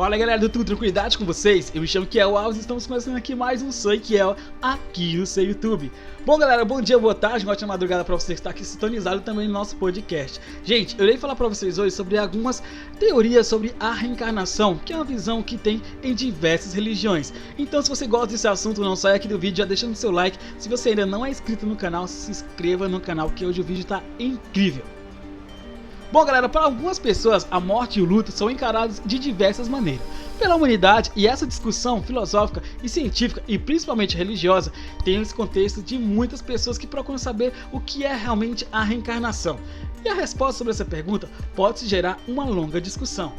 Fala galera, tudo tranquilidade com vocês? Eu me chamo Kiel Alves e estamos começando aqui mais um Sou Kiel aqui no seu YouTube. Bom galera, bom dia, boa tarde, boa madrugada para você que está aqui sintonizado também no nosso podcast. Gente, eu irei falar para vocês hoje sobre algumas teorias sobre a reencarnação, que é uma visão que tem em diversas religiões. Então se você gosta desse assunto, não saia aqui do vídeo já deixando seu like. Se você ainda não é inscrito no canal, se inscreva no canal que hoje o vídeo está incrível. Bom galera, para algumas pessoas a morte e o luto são encarados de diversas maneiras pela humanidade, e essa discussão filosófica e científica e principalmente religiosa tem esse contexto de muitas pessoas que procuram saber o que é realmente a reencarnação. E a resposta sobre essa pergunta pode gerar uma longa discussão.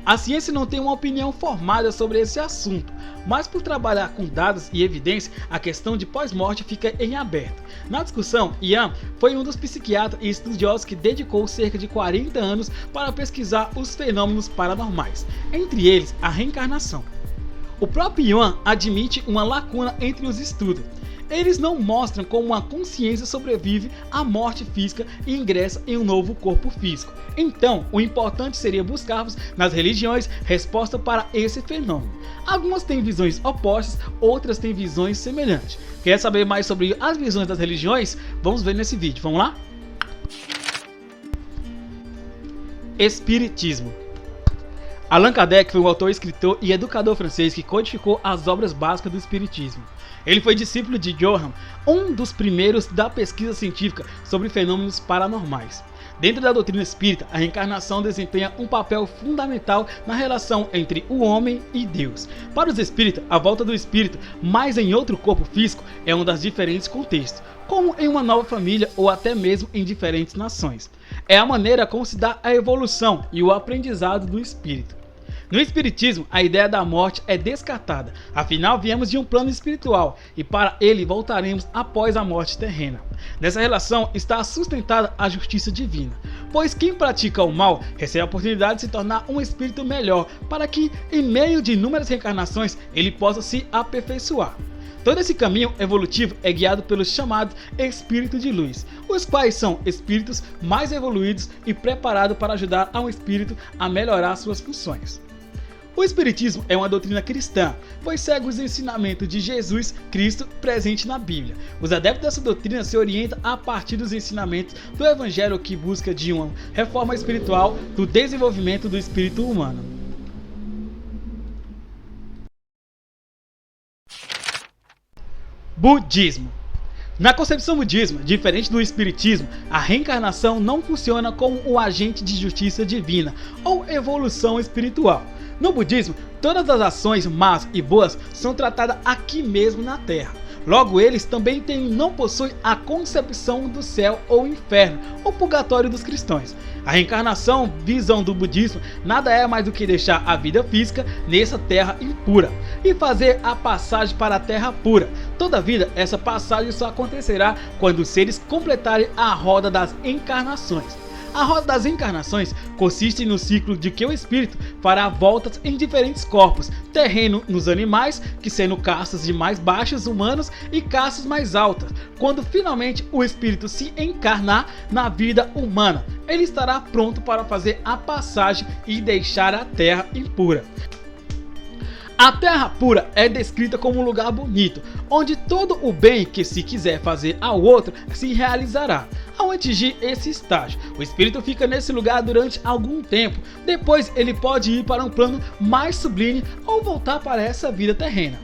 A ciência não tem uma opinião formada sobre esse assunto, mas por trabalhar com dados e evidência, a questão de pós-morte fica em aberto. Na discussão, Ian foi um dos psiquiatras e estudiosos que dedicou cerca de 40 anos para pesquisar os fenômenos paranormais, entre eles a reencarnação. O próprio Ian admite uma lacuna entre os estudos. Eles não mostram como uma consciência sobrevive à morte física e ingressa em um novo corpo físico. Então, o importante seria buscarmos nas religiões resposta para esse fenômeno. Algumas têm visões opostas, outras têm visões semelhantes. Quer saber mais sobre as visões das religiões? Vamos ver nesse vídeo, vamos lá? Espiritismo. Allan Kardec foi um autor, escritor e educador francês que codificou as obras básicas do espiritismo. Ele foi discípulo de Johann, um dos primeiros da pesquisa científica sobre fenômenos paranormais. Dentro da doutrina espírita, a reencarnação desempenha um papel fundamental na relação entre o homem e Deus. Para os espíritas, a volta do espírito, mas em outro corpo físico, é um dos diferentes contextos, como em uma nova família ou até mesmo em diferentes nações. É a maneira como se dá a evolução e o aprendizado do espírito. No espiritismo, a ideia da morte é descartada, afinal viemos de um plano espiritual e para ele voltaremos após a morte terrena. Nessa relação está sustentada a justiça divina, pois quem pratica o mal recebe a oportunidade de se tornar um espírito melhor para que, em meio de inúmeras reencarnações, ele possa se aperfeiçoar. Todo esse caminho evolutivo é guiado pelos chamados espíritos de luz, os quais são espíritos mais evoluídos e preparados para ajudar a um espírito a melhorar suas funções. O Espiritismo é uma doutrina cristã, pois segue os ensinamentos de Jesus Cristo presente na Bíblia. Os adeptos dessa doutrina se orientam a partir dos ensinamentos do Evangelho que busca de uma reforma espiritual do desenvolvimento do espírito humano. Budismo. Na concepção budismo, diferente do espiritismo, a reencarnação não funciona como um agente de justiça divina ou evolução espiritual. No budismo, todas as ações más e boas são tratadas aqui mesmo na Terra. Logo, eles também não possuem a concepção do céu ou inferno, ou purgatório dos cristãos. A reencarnação, visão do budismo, nada é mais do que deixar a vida física nessa terra impura e fazer a passagem para a terra pura. Todavia, essa passagem só acontecerá quando os seres completarem a roda das encarnações. A roda das encarnações consiste no ciclo de que o espírito fará voltas em diferentes corpos, terreno nos animais, que sendo castas de mais baixas humanos e castas mais altas. Quando finalmente o espírito se encarnar na vida humana, ele estará pronto para fazer a passagem e deixar a terra impura. A terra pura é descrita como um lugar bonito, onde todo o bem que se quiser fazer ao outro se realizará. Ao atingir esse estágio, o espírito fica nesse lugar durante algum tempo, depois ele pode ir para um plano mais sublime ou voltar para essa vida terrena.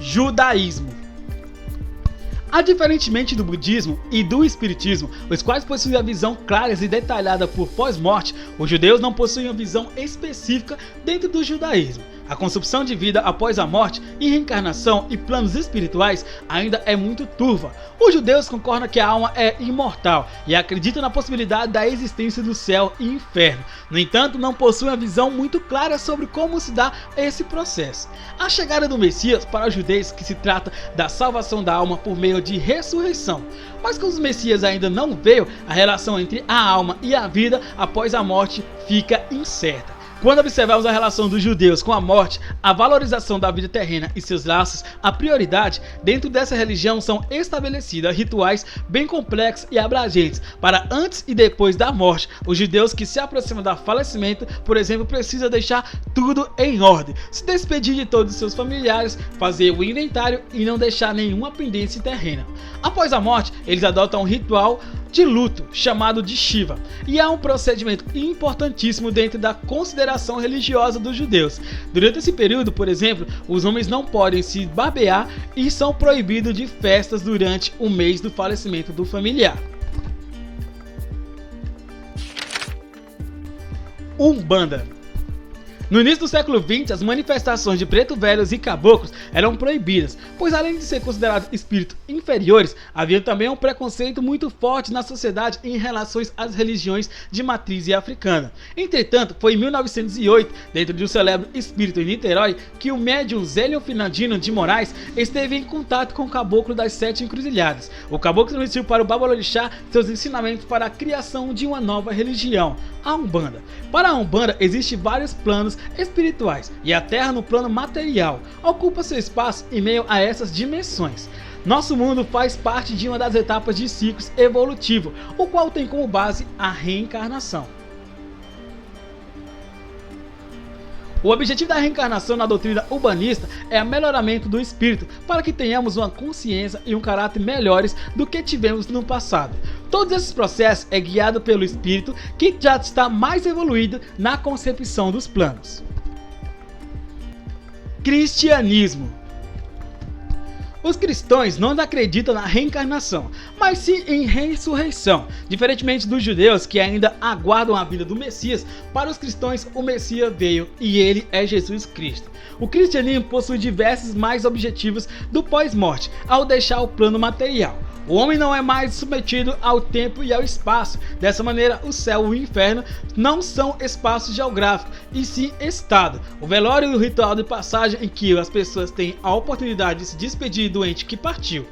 Judaísmo. Diferentemente do budismo e do espiritismo, os quais possuem a visão clara e detalhada por pós-morte, os judeus não possuem uma visão específica dentro do judaísmo. A concepção de vida após a morte e reencarnação e planos espirituais ainda é muito turva. Os judeus concordam que a alma é imortal e acreditam na possibilidade da existência do céu e inferno. No entanto, não possuem uma visão muito clara sobre como se dá esse processo. A chegada do Messias para os judeus que se trata da salvação da alma por meio de ressurreição. Mas como o Messias ainda não veio, a relação entre a alma e a vida após a morte fica incerta. Quando observamos a relação dos judeus com a morte, a valorização da vida terrena e seus laços, a prioridade, dentro dessa religião são estabelecidas rituais bem complexos e abrangentes para antes e depois da morte. Os judeus que se aproximam do falecimento, por exemplo, precisam deixar tudo em ordem, se despedir de todos os seus familiares, fazer o inventário e não deixar nenhuma pendência terrena. Após a morte, eles adotam um ritual de luto, chamado de Shiva, e é um procedimento importantíssimo dentro da consideração religiosa dos judeus. Durante esse período, por exemplo, os homens não podem se barbear e são proibidos de festas durante o mês do falecimento do familiar. Umbanda. No início do século XX, as manifestações de preto velhos e caboclos eram proibidas, pois além de ser considerados espíritos inferiores, havia também um preconceito muito forte na sociedade em relação às religiões de matriz africana. Entretanto, foi em 1908, dentro de um célebre espírito em Niterói, que o médium Zélio Finandino de Moraes esteve em contato com o caboclo das 7 encruzilhadas. O caboclo transmitiu para o Babalorixá seus ensinamentos para a criação de uma nova religião, a Umbanda. Para a Umbanda, existem vários planos espirituais e a Terra, no plano material, ocupa seu espaço em meio a essas dimensões. Nosso mundo faz parte de uma das etapas de ciclos evolutivo, o qual tem como base a reencarnação. O objetivo da reencarnação na doutrina urbanista é o melhoramento do espírito, para que tenhamos uma consciência e um caráter melhores do que tivemos no passado. Todos esses processos é guiado pelo espírito, que já está mais evoluído na concepção dos planos. Cristianismo. Os cristãos não acreditam na reencarnação, mas sim em ressurreição. Diferentemente dos judeus que ainda aguardam a vinda do Messias, para os cristãos o Messias veio e ele é Jesus Cristo. O cristianismo possui diversos mais objetivos do pós-morte, ao deixar o plano material. O homem não é mais submetido ao tempo e ao espaço. Dessa maneira, o céu e o inferno não são espaços geográficos, e sim estado. O velório e o ritual de passagem em que as pessoas têm a oportunidade de se despedir do ente que partiu.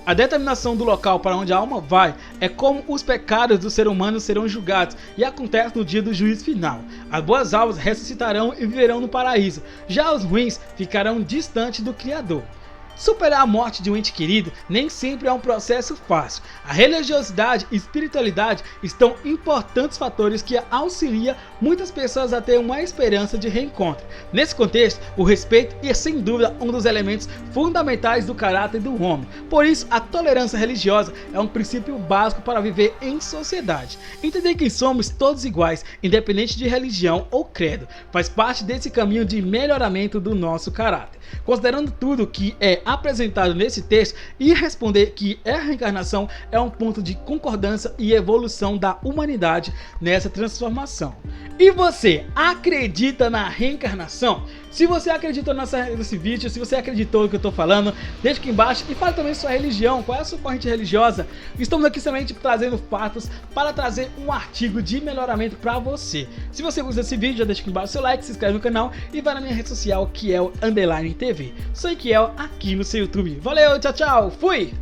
A determinação do local para onde a alma vai é como os pecados do ser humano serão julgados, e acontece no dia do juízo final. As boas almas ressuscitarão e viverão no paraíso, já os ruins ficarão distantes do Criador. Superar a morte de um ente querido nem sempre é um processo fácil. A religiosidade e espiritualidade estão importantes fatores que auxiliam muitas pessoas a ter uma esperança de reencontro. Nesse contexto, o respeito é sem dúvida um dos elementos fundamentais do caráter do homem. Por isso, a tolerância religiosa é um princípio básico para viver em sociedade. Entender que somos todos iguais, independente de religião ou credo, faz parte desse caminho de melhoramento do nosso caráter. Considerando tudo que é apresentado nesse texto, e responder que a reencarnação é um ponto de concordância e evolução da humanidade nessa transformação. E você acredita na reencarnação? Se você acreditou nesse vídeo, se você acreditou no que eu estou falando, deixa aqui embaixo e fale também sua religião, qual é a sua corrente religiosa. Estamos aqui somente trazendo fatos para trazer um artigo de melhoramento para você. Se você gostou desse vídeo, já deixa aqui embaixo seu like, se inscreve no canal e vai na minha rede social, que é o _TV. Sou Equiel, aqui no seu YouTube. Valeu, tchau, tchau, fui!